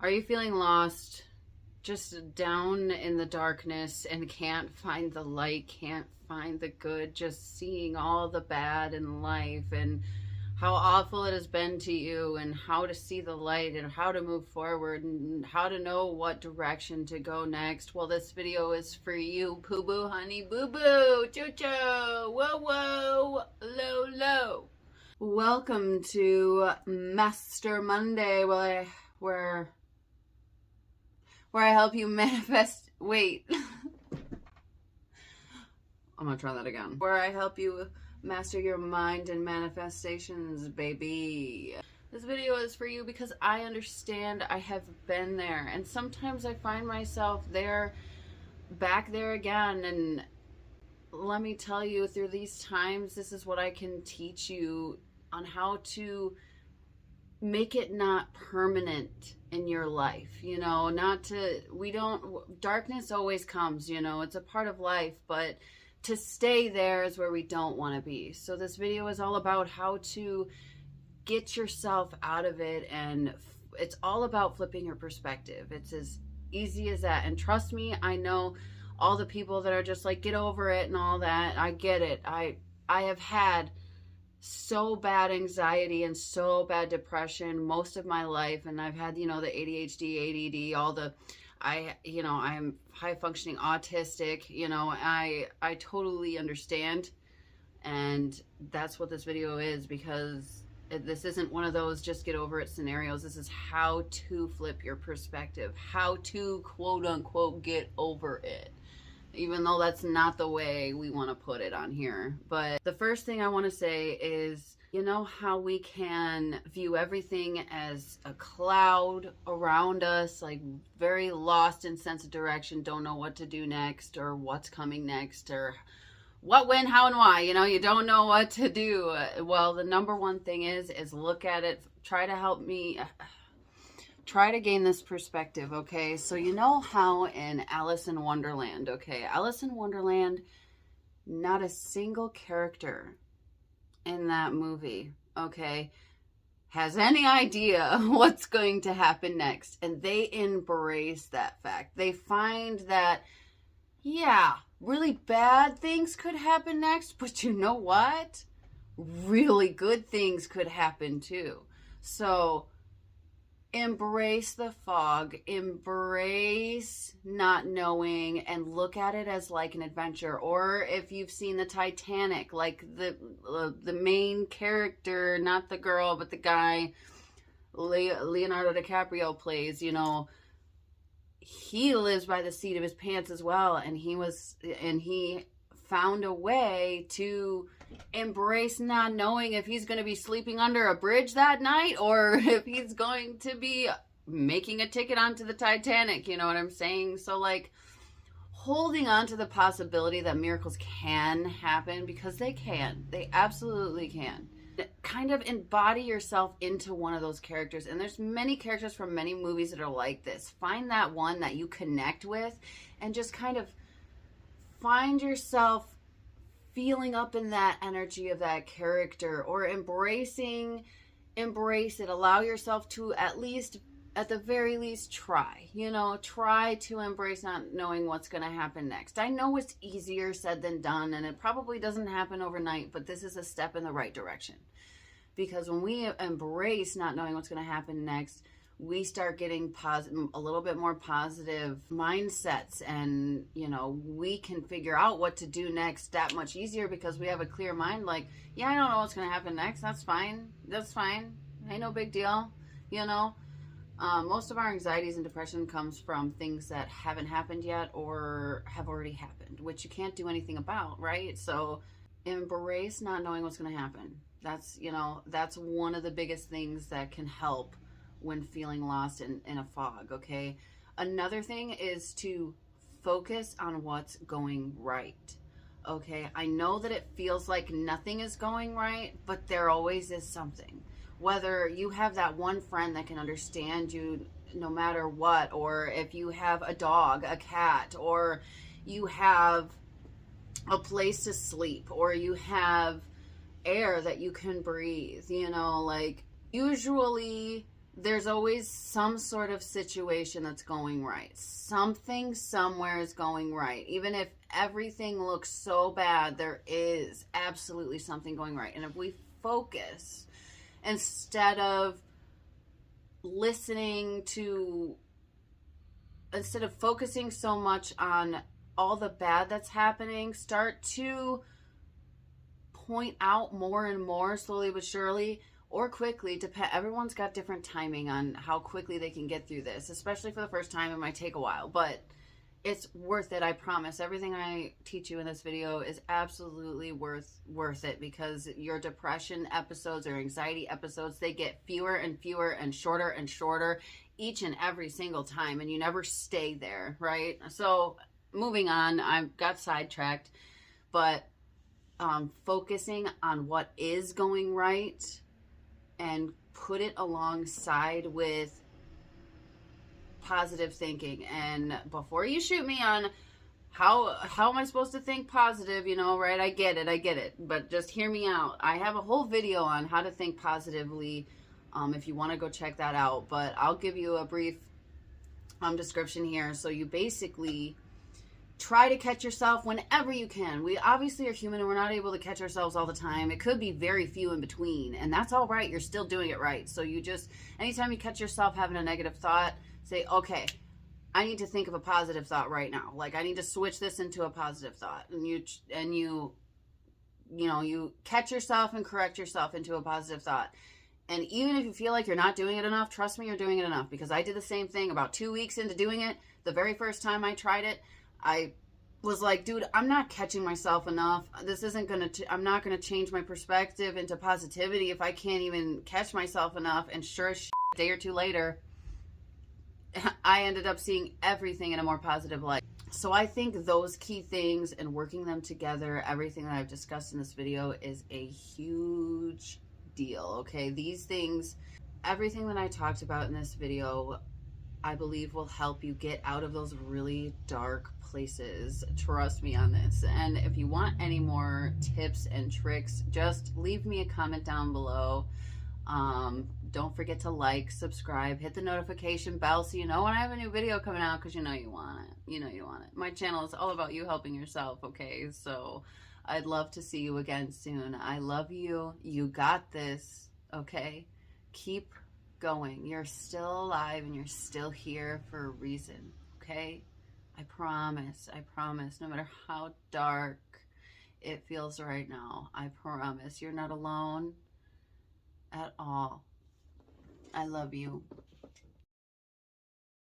Are you feeling lost, just down in the darkness and can't find the light, can't find the good, just seeing all the bad in life and how awful it has been to you and how to see the light and how to move forward and how to know what direction to go next? Well, this video is for you, Poo Boo Honey Boo Boo, Choo-choo, whoa whoa, low low. Welcome to Master Monday, where I help you manifest. Wait. I'm gonna try that again. Where I help you master your mind and manifestations, baby. This video is for you because I understand. I have been there, and sometimes I find myself back there again. And let me tell you, through these times, this is what I can teach you on how to make it not permanent in your life, darkness always comes, it's a part of life, but to stay there is where we don't want to be. So this video is all about how to get yourself out of it, and it's all about flipping your perspective. It's as easy as that. And trust me, I know all the people that are just like, get over it and all that. I get it. I have had so bad anxiety and so bad depression most of my life, and I've had the ADHD, ADD, I'm high functioning autistic. I totally understand, and that's what this video is, because this isn't one of those just get over it scenarios. This is how to flip your perspective, how to quote unquote get over it, even though that's not the way we want to put it on here. But the first thing I want to say is, how we can view everything as a cloud around us, like very lost in sense of direction, don't know what to do next or what's coming next or what, when, how, and why. You don't know what to do. Well, the number one thing is look at it. Try to gain this perspective, okay? So how in Alice in Wonderland, okay? Alice in Wonderland, not a single character in that movie, okay, has any idea what's going to happen next. And they embrace that fact. They find that, yeah, really bad things could happen next, but you know what? Really good things could happen too. So embrace the fog, embrace not knowing, and look at it as like an adventure. Or if you've seen the Titanic, like the main character, not the girl but the guy Leonardo DiCaprio plays, he lives by the seat of his pants as well, and he found a way to embrace not knowing if he's going to be sleeping under a bridge that night or if he's going to be making a ticket onto the Titanic. You know what I'm saying? So like holding on to the possibility that miracles can happen, because they absolutely can. Kind of embody yourself into one of those characters, and there's many characters from many movies that are like this. Find that one that you connect with and just kind of find yourself feeling up in that energy of that character, or embrace it. Allow yourself to at the very least try to embrace not knowing what's going to happen next. I know it's easier said than done, and it probably doesn't happen overnight, but this is a step in the right direction, because when we embrace not knowing what's going to happen next, we start getting a little bit more positive mindsets, and we can figure out what to do next that much easier, because we have a clear mind. Like, yeah, I don't know what's going to happen next. That's fine. Ain't no big deal. Most of our anxieties and depression comes from things that haven't happened yet or have already happened, which you can't do anything about, right? So embrace not knowing what's going to happen. That's one of the biggest things that can help when feeling lost in a fog, okay? Another thing is to focus on what's going right, okay? I know that it feels like nothing is going right, but there always is something. Whether you have that one friend that can understand you no matter what, or if you have a dog, a cat, or you have a place to sleep, or you have air that you can breathe, like usually there's always some sort of situation that's going right. Something somewhere is going right. Even if everything looks so bad, there is absolutely something going right. And if we focus, instead of focusing so much on all the bad that's happening, start to point out more and more, slowly but surely, or quickly. Everyone's got different timing on how quickly they can get through this. Especially for the first time, it might take a while, but it's worth it. I promise. Everything I teach you in this video is absolutely worth it, because your depression episodes or anxiety episodes, they get fewer and fewer and shorter each and every single time, and you never stay there, right? So moving on, I got sidetracked, but focusing on what is going right and put it alongside with positive thinking. And before you shoot me on how am I supposed to think positive, right? I get it, but just hear me out. I have a whole video on how to think positively, if you want to go check that out, but I'll give you a brief description here. So you basically try to catch yourself whenever you can. We obviously are human and we're not able to catch ourselves all the time. It could be very few in between, and that's all right. You're still doing it right. So you just, anytime you catch yourself having a negative thought, say, okay, I need to think of a positive thought right now. Like, I need to switch this into a positive thought. And you catch yourself and correct yourself into a positive thought. And even if you feel like you're not doing it enough, trust me, you're doing it enough, because I did the same thing about 2 weeks into doing it. The very first time I tried it, I was like, dude, I'm not catching myself enough. This isn't I'm not going to change my perspective into positivity if I can't even catch myself enough. And sure as shit, a day or two later, I ended up seeing everything in a more positive light. So I think those key things and working them together, everything that I've discussed in this video, is a huge deal, okay? These things, everything that I talked about in this video, I believe will help you get out of those really dark places. Trust me on this. And if you want any more tips and tricks, just leave me a comment down below. Don't forget to like, subscribe, hit the notification bell so you know when I have a new video coming out, because you know you want it. You know you want it. My channel is all about you helping yourself, okay? So I'd love to see you again soon. I love you. You got this, okay? Keep going. You're still alive and you're still here for a reason, okay? I promise, no matter how dark it feels right now, I promise you're not alone at all. I love you.